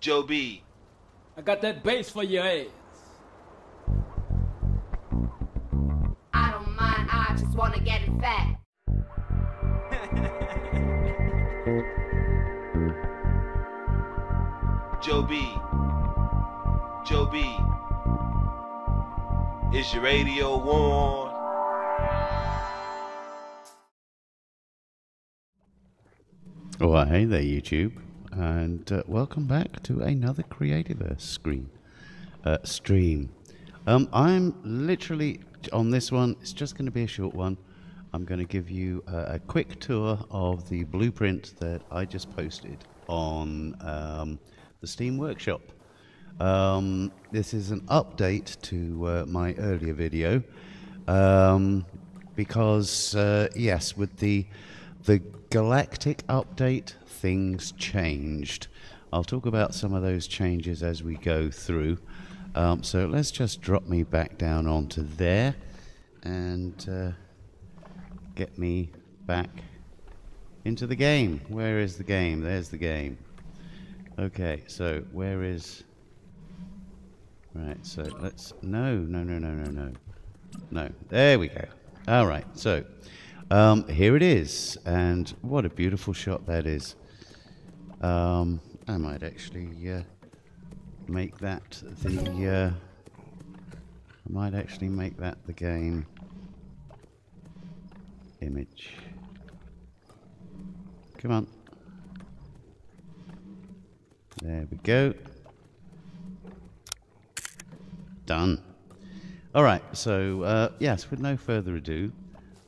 Joe B. I got that bass for your ass. I don't mind, I just wanna get it fat. Joe B. Joe B. Is your radio on? Well, hey there, YouTube, and welcome back to another Creativerse stream. I'm literally on this one. It's just going to be a short one. I'm going to give you a quick tour of the blueprint that I just posted on the Steam Workshop. This is an update to my earlier video because yes, with the Galactic update, things changed. I'll talk about some of those changes as we go through. So let's just drop me back down onto there and get me back into the game. Where is the game? There's the game. Okay, so where is... Right, so let's... No. There we go. All right, so... here it is, and what a beautiful shot that is. I might actually make that the game image. Come on. There we go. Done. All right, so yes, with no further ado,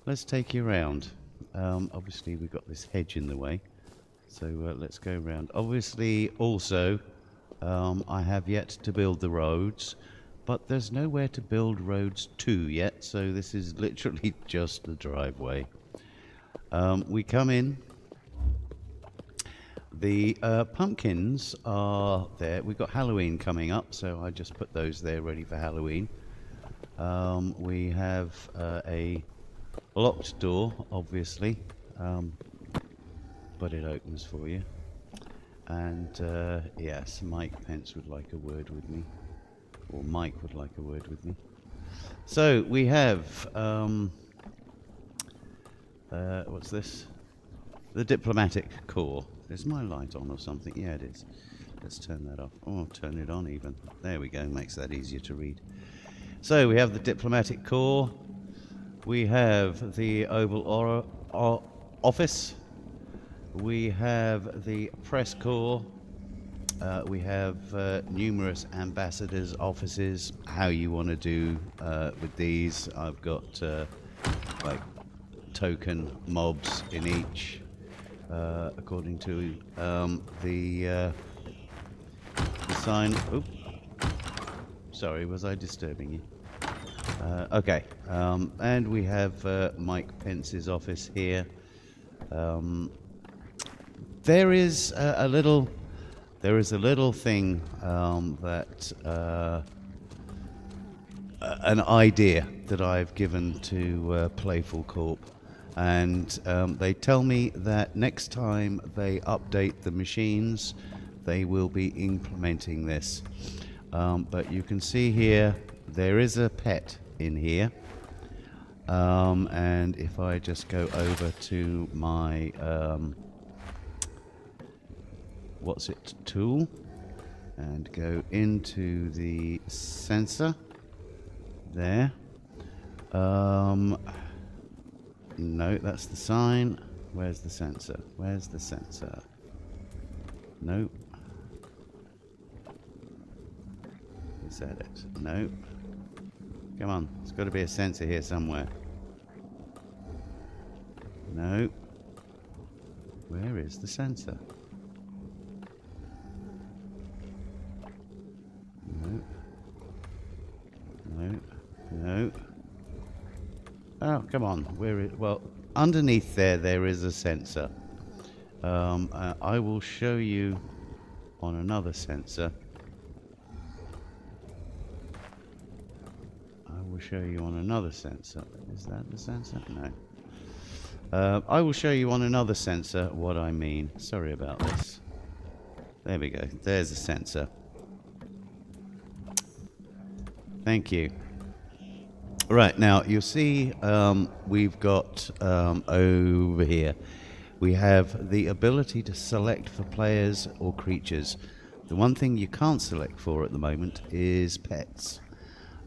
let's take you around. Obviously, we've got this hedge in the way, so let's go around. Obviously, also, I have yet to build the roads, but there's nowhere to build roads to yet, so this is literally just the driveway. We come in. The pumpkins are there. We've got Halloween coming up, so I just put those there ready for Halloween. We have a locked door, obviously, but it opens for you. And yes, Mike Pence would like a word with me, or Mike would like a word with me. So we have what's this? The diplomatic corps. Is my light on or something? Yeah, it is. Let's turn that off. Oh, turn it on even. There we go. Makes that easier to read. So we have the diplomatic corps. We have the Oval Office. We have the press corps. We have numerous ambassadors' offices. How you want to do with these? I've got like token mobs in each, according to the sign. Oop. Sorry, was I disturbing you? Okay, and we have Mike Pence's office here. There is a little thing that an idea that I've given to Playful Corp, and they tell me that next time they update the machines, they will be implementing this. But you can see here there is a pet in here, and if I just go over to my what's it tool and go into the sensor there, no, that's the sign. Where's the sensor? Where's the sensor? Nope. Is that it? Nope. Come on, there's got to be a sensor here somewhere. No. Where is the sensor? No. No. No. Oh, come on. Where is... Well, underneath there is a sensor. I will show you on another sensor. Show you on another sensor. Is that the sensor? No. I will show you on another sensor what I mean. Sorry about this. There we go. There's a sensor. Thank you. Right, now you'll see we've got over here, we have the ability to select for players or creatures. The one thing you can't select for at the moment is pets.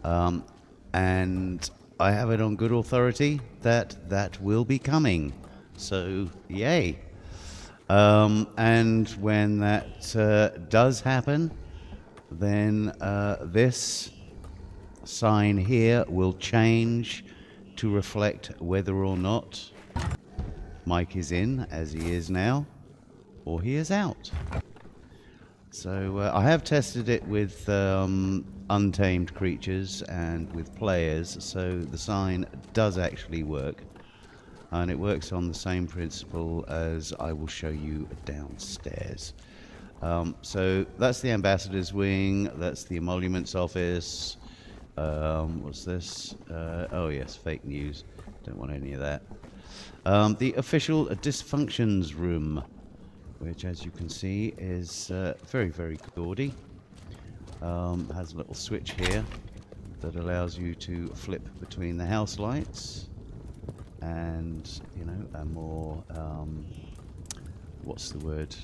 And I have it on good authority that that will be coming. So, yay. And when that does happen, then this sign here will change to reflect whether or not Mike is in, as he is now, or he is out. So I have tested it with untamed creatures and with players, so the sign does actually work. And it works on the same principle as I will show you downstairs. So that's the Ambassador's Wing, that's the Emoluments Office. What's this? Oh yes, fake news. Don't want any of that. The official Dysfunctions Room, which as you can see is very, very gaudy. Has a little switch here that allows you to flip between the house lights and, you know, a more, what's the word,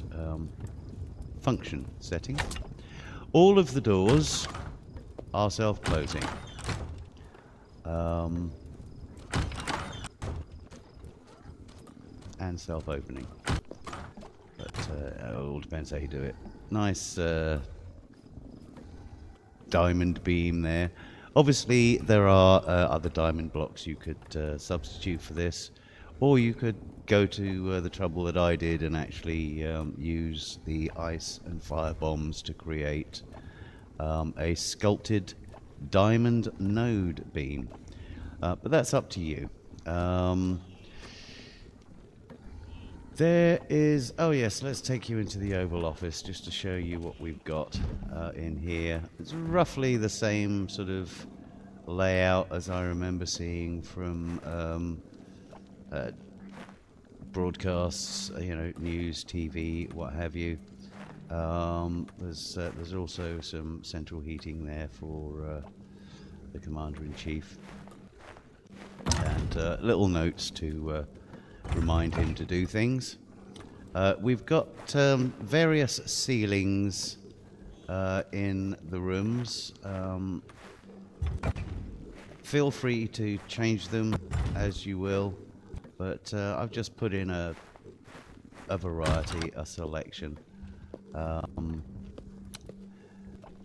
function setting. All of the doors are self-closing. And self-opening. But it all depends how you do it. Nice diamond beam there. Obviously there are other diamond blocks you could substitute for this, or you could go to the trouble that I did and actually use the ice and fire bombs to create a sculpted diamond node beam. But that's up to you. There is, oh yes, let's take you into the Oval Office just to show you what we've got in here. It's roughly the same sort of layout as I remember seeing from broadcasts, you know, news, TV, what have you. There's also some central heating there for the Commander-in-Chief, and little notes to remind him to do things. We've got various ceilings in the rooms. Feel free to change them as you will, but I've just put in a variety, a selection.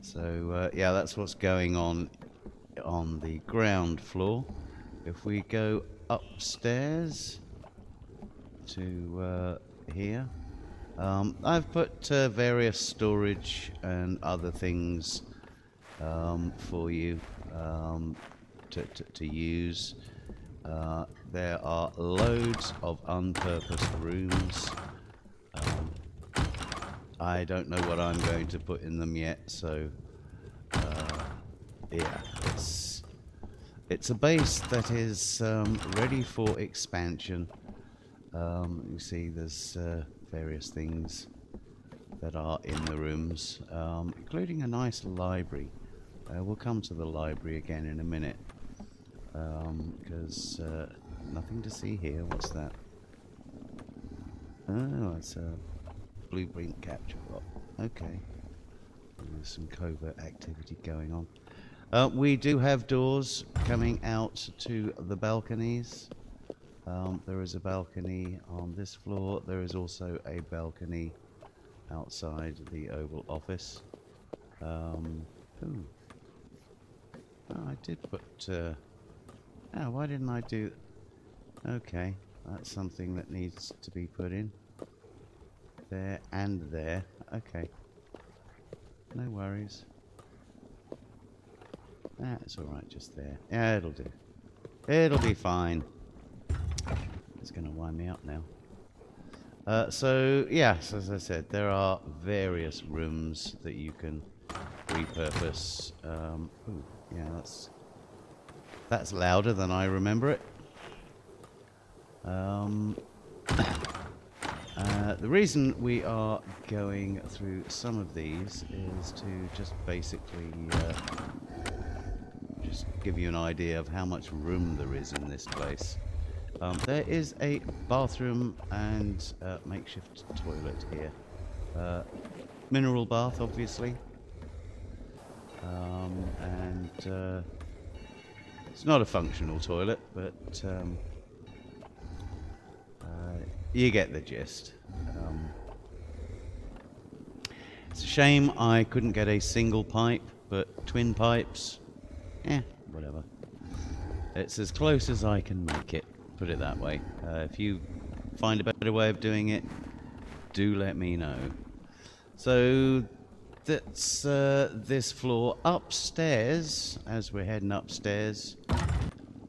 So yeah, that's what's going on the ground floor. If we go upstairs to here, I've put various storage and other things for you to use. There are loads of unpurposed rooms. I don't know what I'm going to put in them yet, so yeah, it's a base that is ready for expansion. You see there's various things that are in the rooms, including a nice library. We'll come to the library again in a minute, because nothing to see here. What's that? Oh, it's a blueprint capture bot. Okay. There's some covert activity going on. We do have doors coming out to the balconies. There is a balcony on this floor. There is also a balcony outside the Oval Office. Oh, I did put... oh, why didn't I do... Okay, that's something that needs to be put in. There and there. Okay. No worries. That's alright just there. Yeah, it'll do. It'll be fine. It's going to wind me up now. So, yes, as I said, there are various rooms that you can repurpose. Ooh, yeah, that's louder than I remember it. The reason we are going through some of these is to just basically just give you an idea of how much room there is in this place. There is a bathroom and makeshift toilet here. Mineral bath, obviously. And it's not a functional toilet, but you get the gist. It's a shame I couldn't get a single pipe, but twin pipes, whatever. It's as close as I can make it, put it that way. If you find a better way of doing it, do let me know. So that's this floor. Upstairs, as we're heading upstairs,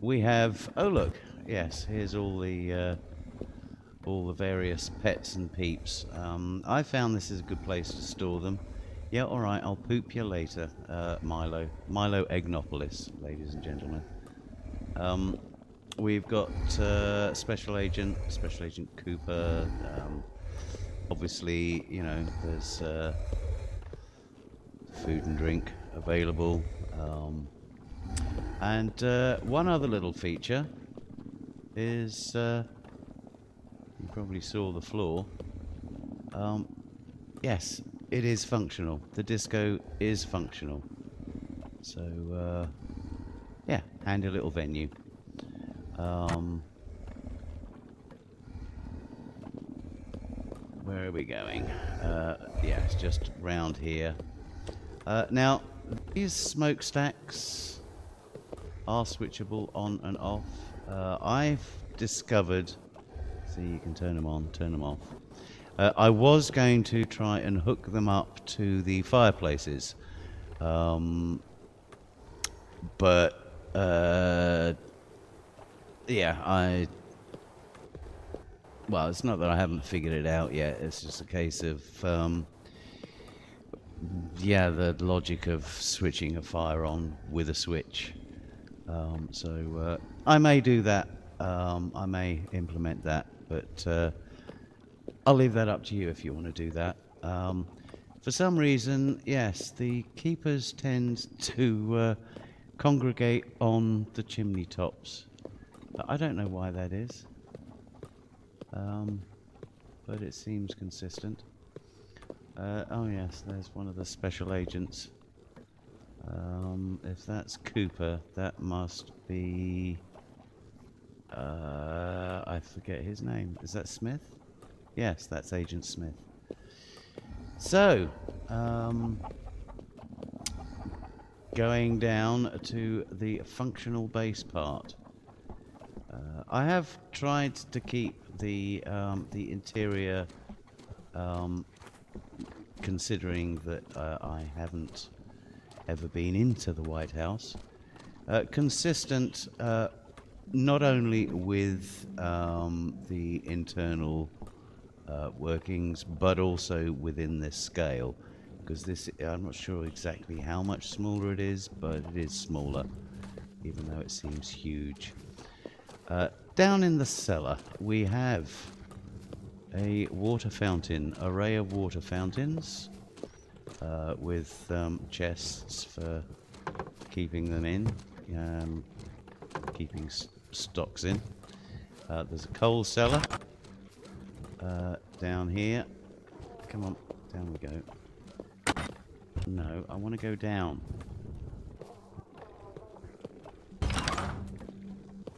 we have, oh look, yes, here's all the various pets and peeps. I found this is a good place to store them. Yeah, alright, I'll poop you later, Milo Egnopolis, ladies and gentlemen. We've got Special Agent Cooper. Obviously, you know, there's food and drink available. And one other little feature is, you probably saw the floor. Yes, it is functional. The disco is functional. So, yeah, handy little venue. Where are we going? Yeah, it's just round here. Now, these smokestacks are switchable on and off. I've discovered... See, you can turn them on, turn them off. I was going to try and hook them up to the fireplaces. But... yeah, well, it's not that I haven't figured it out yet. It's just a case of, yeah, the logic of switching a fire on with a switch. So I may do that. I may implement that, but I'll leave that up to you if you want to do that. For some reason, yes, the keepers tend to congregate on the chimney tops. I don't know why that is, but it seems consistent. Oh yes, there's one of the special agents. If that's Cooper, that must be... I forget his name. Is that Smith? Yes, that's Agent Smith. So, going down to the functional base part. I have tried to keep the interior, considering that I haven't ever been into the White House, consistent not only with the internal workings, but also within this scale, because this, I'm not sure exactly how much smaller it is, but it is smaller, even though it seems huge. Down in the cellar, we have a water fountain, array of water fountains, with chests for keeping them in, keeping stocks in. There's a coal cellar down here. Come on, down we go. No, I want to go down.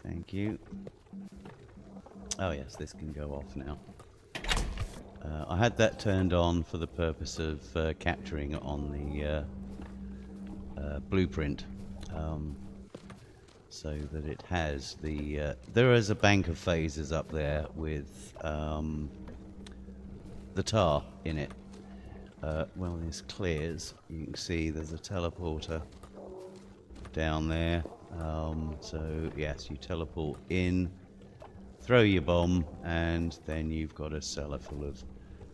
Thank you. Oh yes, this can go off now. I had that turned on for the purpose of capturing it on the blueprint, so that it has the... there is a bank of phasers up there with the tar in it. Well, this clears. You can see there's a teleporter down there. So yes, you teleport in, throw your bomb, and then you've got a cellar full of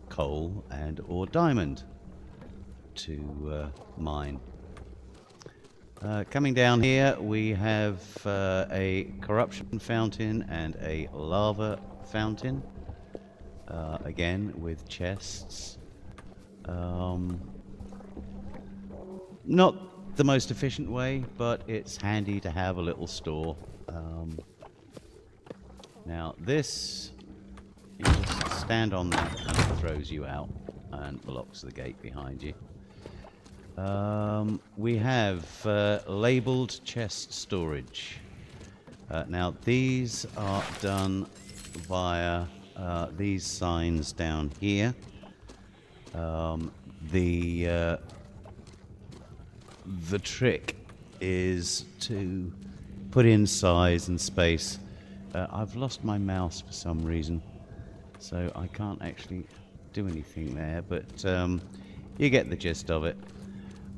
coal and or diamond to mine. Coming down here, we have a corruption fountain and a lava fountain. again with chests. Not the most efficient way, but it's handy to have a little store. Now this, you just stand on that and it throws you out and locks the gate behind you. We have labelled chest storage. Now these are done via these signs down here. The trick is to put in size and space. I've lost my mouse for some reason, so I can't actually do anything there, but you get the gist of it.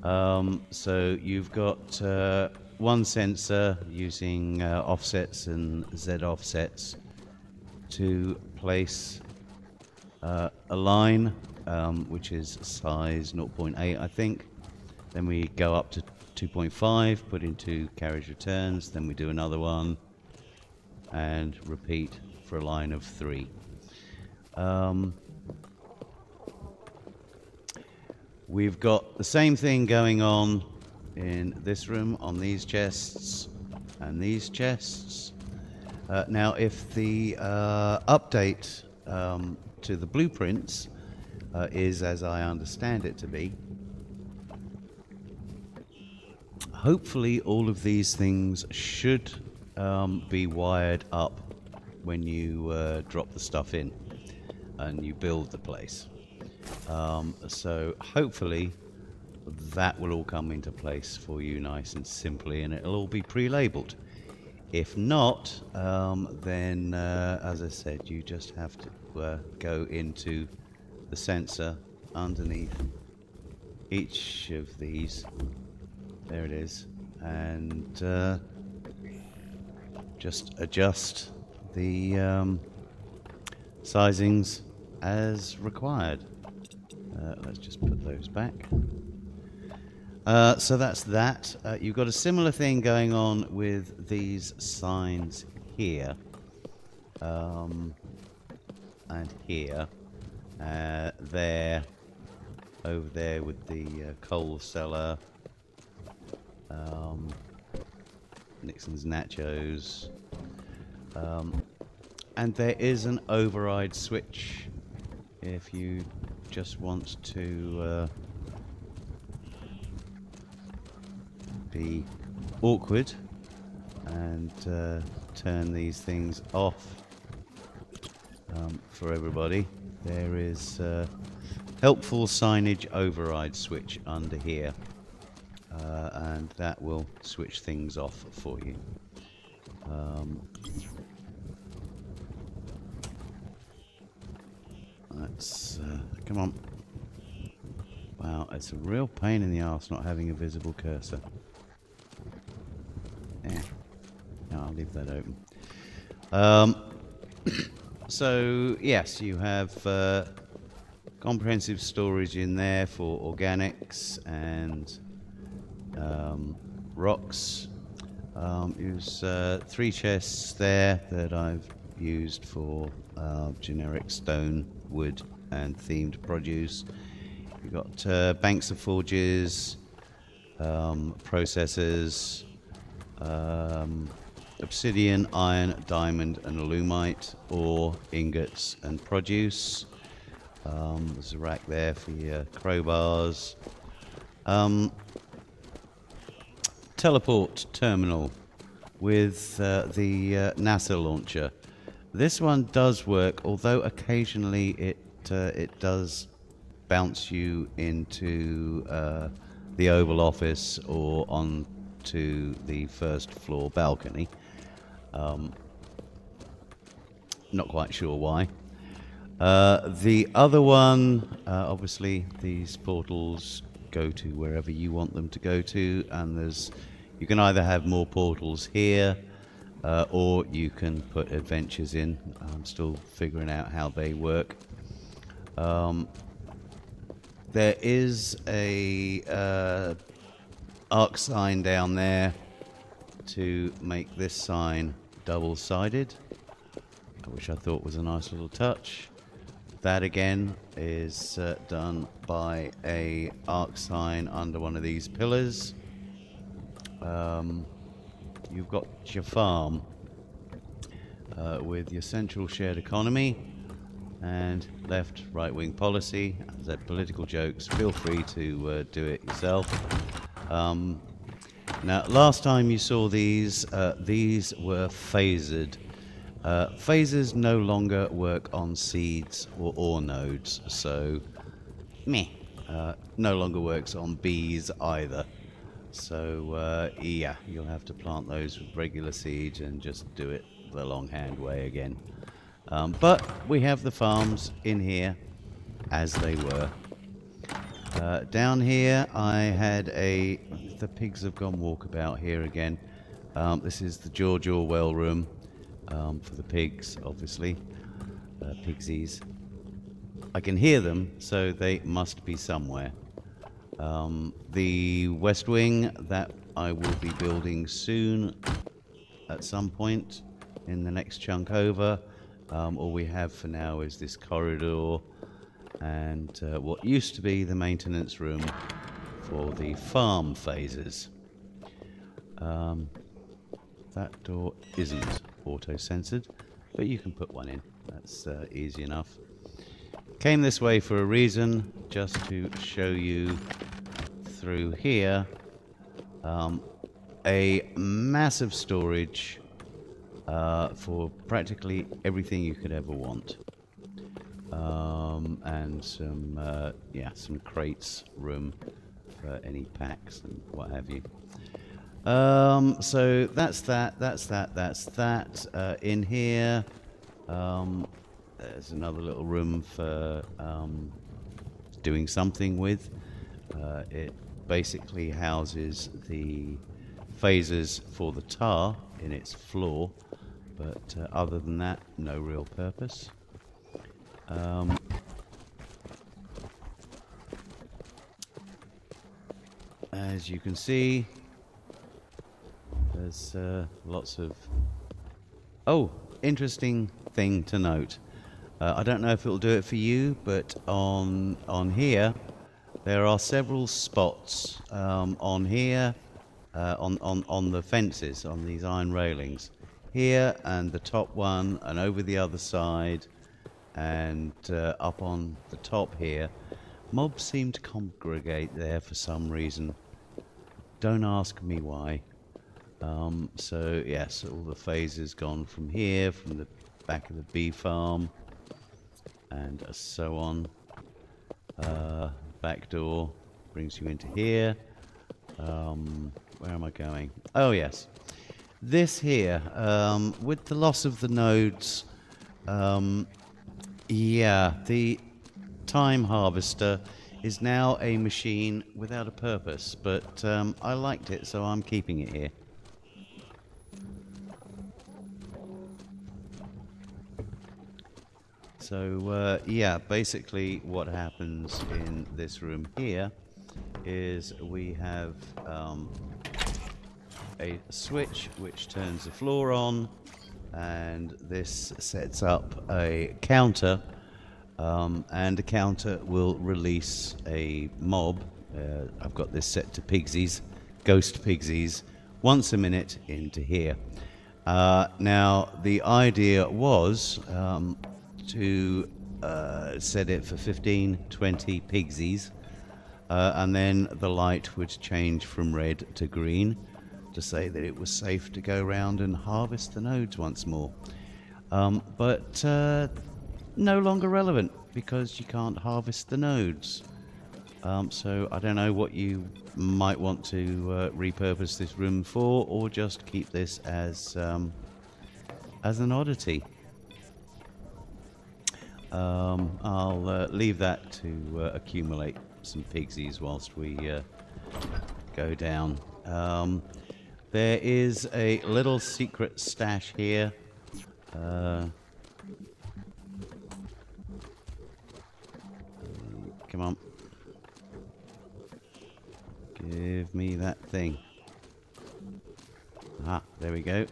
So you've got one sensor using offsets and Z offsets to place a line, which is size 0.8, I think. Then we go up to 2.5, put into carriage returns, then we do another one, and repeat for a line of 3. We've got the same thing going on in this room on these chests and these chests. Now, if the update to the blueprints is as I understand it to be, hopefully all of these things should be wired up when you drop the stuff in and you build the place. So hopefully that will all come into place for you nice and simply, and it'll all be pre-labeled. If not, then as I said, you just have to go into the sensor underneath each of these. There it is, and just adjust the sizings as required. Let's just put those back. So that's that. You've got a similar thing going on with these signs here and here. There, over there with the coal cellar, Nixon's Nachos, and there is an override switch if you just want to be awkward and turn these things off for everybody. There is a helpful signage override switch under here, and that will switch things off for you. Let's come on. Wow, it's a real pain in the arse not having a visible cursor. Yeah, no, I'll leave that open. So yes, you have comprehensive storage in there for organics and rocks. Use 3 chests there that I've used for generic stone, wood and themed produce. You've got banks of forges, processors, obsidian, iron, diamond and alumite, ore, ingots and produce. There's a rack there for your crowbars. Teleport terminal with the NASA launcher. This one does work, although occasionally it does bounce you into the Oval Office or onto the first floor balcony. Not quite sure why. The other one, obviously these portals go to wherever you want them to go to, and you can either have more portals here or you can put adventures in. I'm still figuring out how they work. There is a arc sign down there to make this sign double-sided, which I thought was a nice little touch. That again is done by a arc sign under one of these pillars. You've got your farm with your central shared economy and left right-wing policy. As I said, political jokes, feel free to do it yourself. Now, last time you saw these were phasered. Phasers no longer work on seeds or ore nodes, so meh. No longer works on bees either. So yeah, you'll have to plant those with regular seeds and just do it the longhand way again. But we have the farms in here as they were. Down here I had the pigs have gone walkabout here again. This is the George Orwell room for the pigs, obviously. Pigsies. I can hear them, so they must be somewhere. The west wing that I will be building soon at some point in the next chunk over. All we have for now is this corridor and what used to be the maintenance room for the farm phases. That door isn't auto-censored, but you can put one in. That's easy enough. Came this way for a reason, just to show you through here a massive storage for practically everything you could ever want, and some crates room for any packs and what have you. So that's that. In here, there's another little room for doing something with. It basically houses the phasers for the tar in its floor, but other than that, no real purpose. As you can see, there's lots of... Oh, interesting thing to note. I don't know if it'll do it for you, but on here, there are several spots on here, on the fences, on these iron railings. Here, and the top one, and over the other side, and up on the top here. Mobs seem to congregate there for some reason. Don't ask me why. So yes, all the phasers gone from here, from the back of the bee farm, and so on. Back door brings you into here. Where am I going? Oh yes, this here, with the loss of the nodes, yeah, the time harvester is now a machine without a purpose, but I liked it, so I'm keeping it here. So yeah, basically what happens in this room here is we have a switch which turns the floor on, and this sets up a counter, and the counter will release a mob. I've got this set to pigsies, ghost pigsies, once a minute into here. Now the idea was to set it for 15-20 pigsies, and then the light would change from red to green to say that it was safe to go around and harvest the nodes once more. But no longer relevant because you can't harvest the nodes. So I don't know what you might want to repurpose this room for, or just keep this as an oddity. I'll leave that to accumulate some pigsies whilst we go down. There is a little secret stash here. Come on. Give me that thing. Ah, there we go.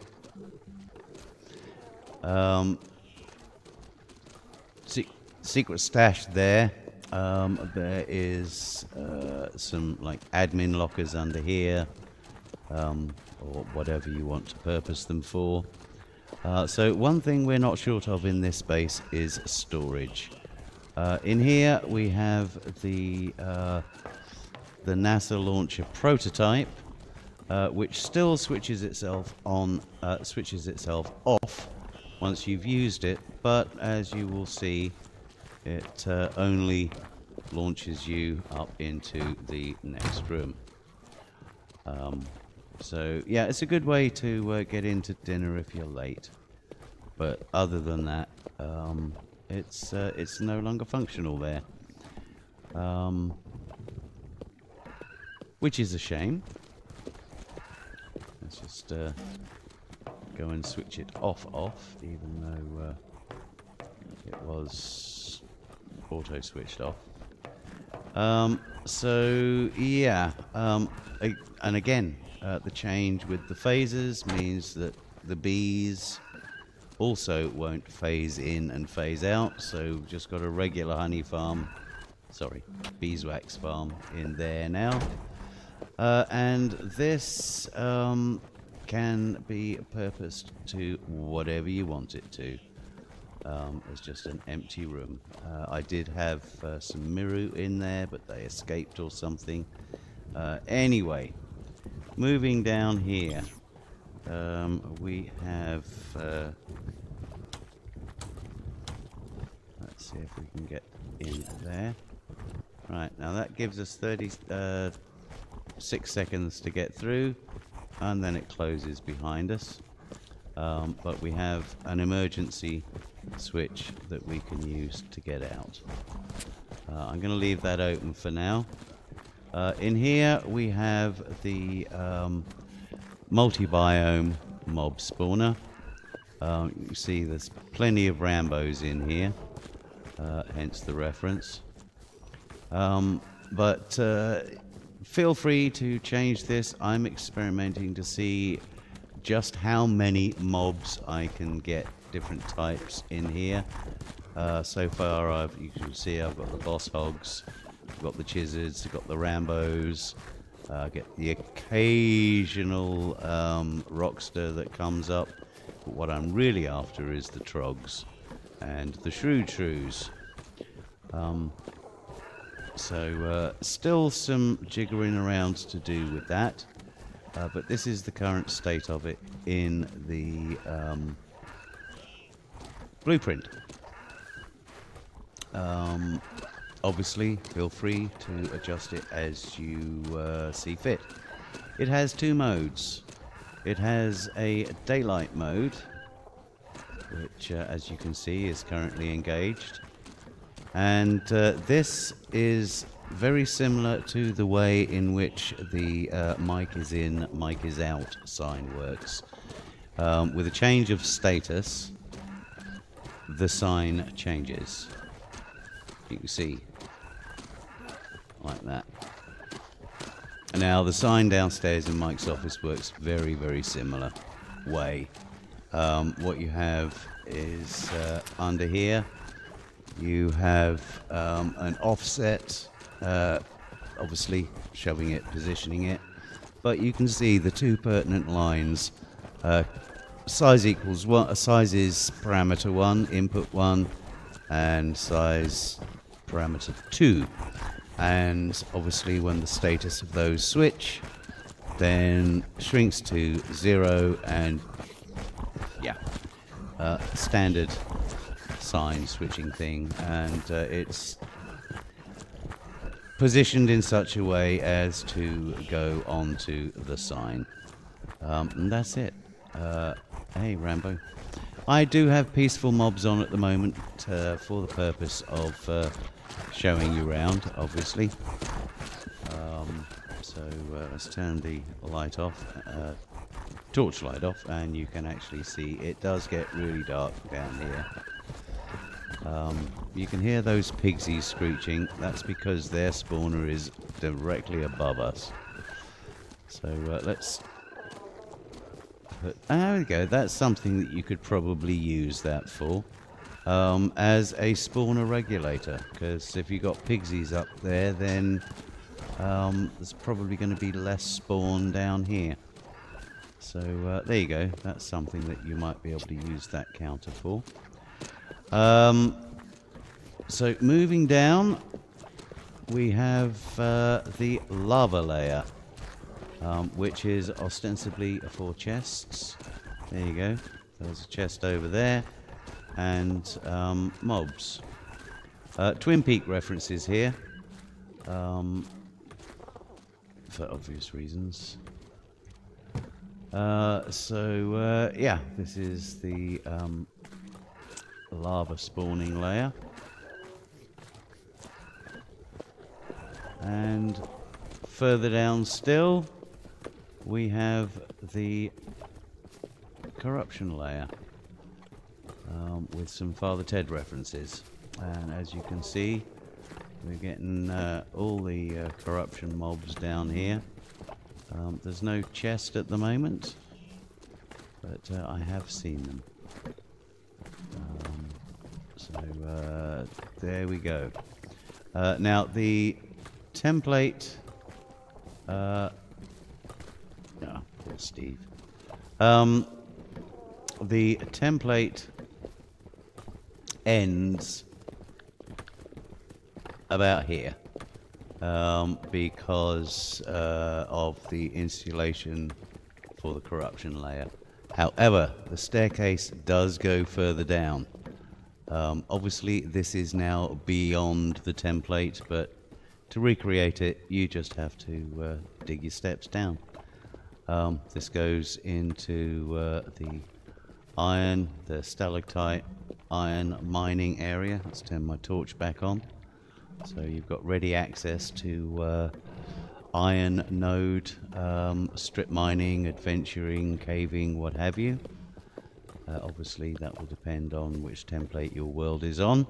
secret stash there. There is some like admin lockers under here, or whatever you want to purpose them for. So one thing we're not short of in this space is storage. In here we have the NASA launcher prototype, which still switches itself on, switches itself off once you've used it, but as you will see, it only launches you up into the next room. So yeah, it's a good way to get into dinner if you're late, but other than that, it's no longer functional there, which is a shame. Let's just go and switch it off, even though it was auto switched off. So yeah, and again, the change with the phasers means that the bees also won't phase in and phase out, so we've just got a regular honey farm, sorry, beeswax farm in there now. And this can be purposed to whatever you want it to. It's just an empty room. I did have some miru in there, but they escaped or something. Anyway, moving down here, we have... let's see if we can get in there. Right, now that gives us 36 seconds to get through, and then it closes behind us. But we have an emergency switch that we can use to get out. I'm going to leave that open for now. In here we have the multi-biome mob spawner. You can see there's plenty of Rambos in here, hence the reference. But feel free to change this. I'm experimenting to see just how many mobs I can get, different types in here. So far, you can see I've got the boss hogs, I've got the chizards, I've got the Rambos, get the occasional rockster that comes up. But what I'm really after is the trogs and the shrews. So still some jiggering around to do with that, but this is the current state of it in the blueprint. Obviously, feel free to adjust it as you see fit. It has two modes. It has a daylight mode, which as you can see is currently engaged. And this is very similar to the way in which the mic is in, mic is out sign works. With a change of status, the sign changes. You can see, like that. Now the sign downstairs in Mike's office works very, very similar way. What you have is under here, you have an offset, obviously shoving it, positioning it, but you can see the two pertinent lines. Size equals one, size is parameter 1, input 1, and size parameter 2. And obviously when the status of those switch, then shrinks to 0, and yeah, standard sign switching thing, and it's positioned in such a way as to go onto the sign, and that's it. Hey Rambo, I do have peaceful mobs on at the moment for the purpose of showing you around, obviously. So let's turn the light off, torch light off, and you can actually see it does get really dark down here. You can hear those pigsies screeching. That's because their spawner is directly above us. So let's put, there we go. That's something that you could probably use that for. as a spawner regulator, because if you've got pigsies up there, then there's probably going to be less spawn down here. So there you go, that's something that you might be able to use that counter for. So moving down, we have the lava layer, which is ostensibly for chests. There you go, there's a chest over there, and mobs. Twin Peak references here, for obvious reasons. Yeah, this is the lava spawning layer. And further down still, we have the corruption layer, with some Father Ted references. And as you can see, we're getting all the corruption mobs down here. There's no chest at the moment, but I have seen them. There we go. Now the template, oh, poor Steve. The template ends about here, because of the insulation for the corruption layer. However, the staircase does go further down. Obviously this is now beyond the template, but to recreate it you just have to dig your steps down. This goes into the iron, the stalactite iron mining area. Let's turn my torch back on. So you've got ready access to iron node, strip mining, adventuring, caving, what have you. Obviously that will depend on which template your world is on.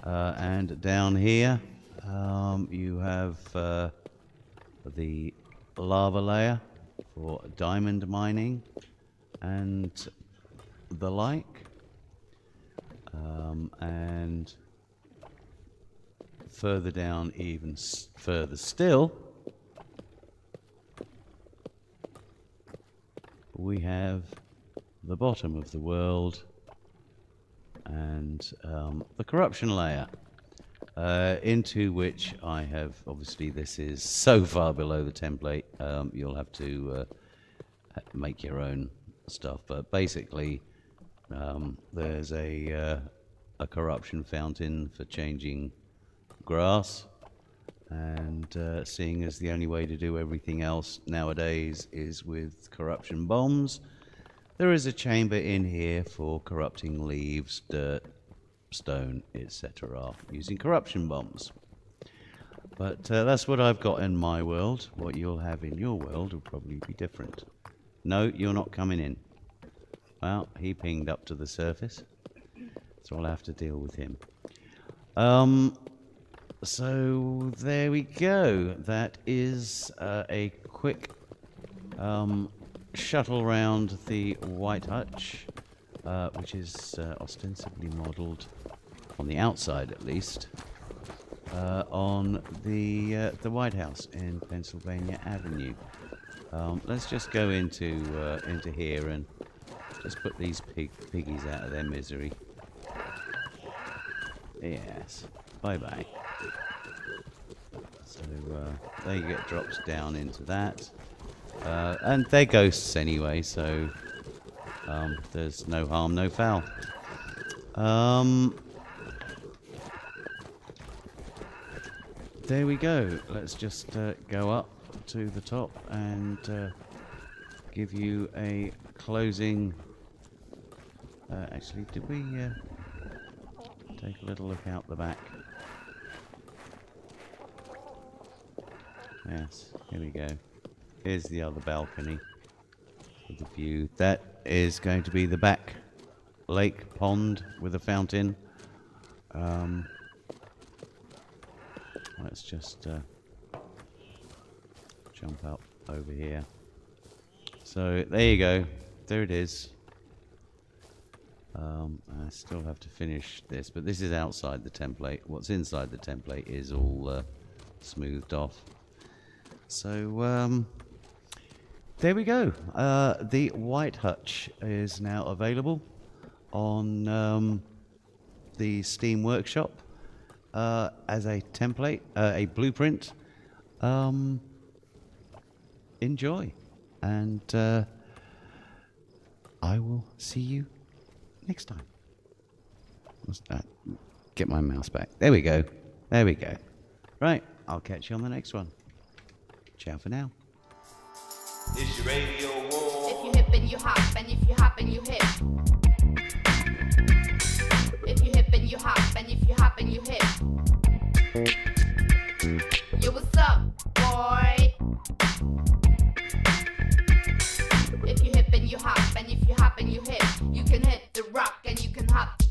And down here you have the lava layer for diamond mining and the like. And further down, even further still, we have the bottom of the world and the corruption layer, into which I have, obviously this is so far below the template, you'll have to make your own stuff, but basically there's a corruption fountain for changing grass, and seeing as the only way to do everything else nowadays is with corruption bombs, there is a chamber in here for corrupting leaves, dirt, stone, etc. using corruption bombs. But that's what I've got in my world. What you'll have in your world will probably be different. No, you're not coming in. Well, he pinged up to the surface, so I'll have to deal with him. So there we go. That is a quick shuttle round the White Hutch, which is ostensibly modelled, on the outside at least, on the White House in Pennsylvania Avenue. Let's just go into here and just put these piggies out of their misery. Yes. Bye bye. So they get dropped down into that, and they're ghosts anyway, so there's no harm, no foul. There we go. Let's just go up to the top and give you a closing. Actually, did we take a little look out the back? Yes, here we go. Here's the other balcony with the view. That is going to be the back lake pond with a fountain. Let's just jump up over here. So there you go. There it is. I still have to finish this, but this is outside the template. What's inside the template is all smoothed off. So there we go. The White Hutch is now available on the Steam Workshop as a template, a blueprint. Enjoy, and I will see you next time. What's that? Get my mouse back. There we go. There we go. Right, I'll catch you on the next one. Ciao for now. It's your radio war. If you hip and you hop, and if you hop and you hip. If you hip and you hop, and if you hop and you hip. Yo, what's up, boy? If you hip and you hop, and if you hop and you hip, you can hit the rock and you can hop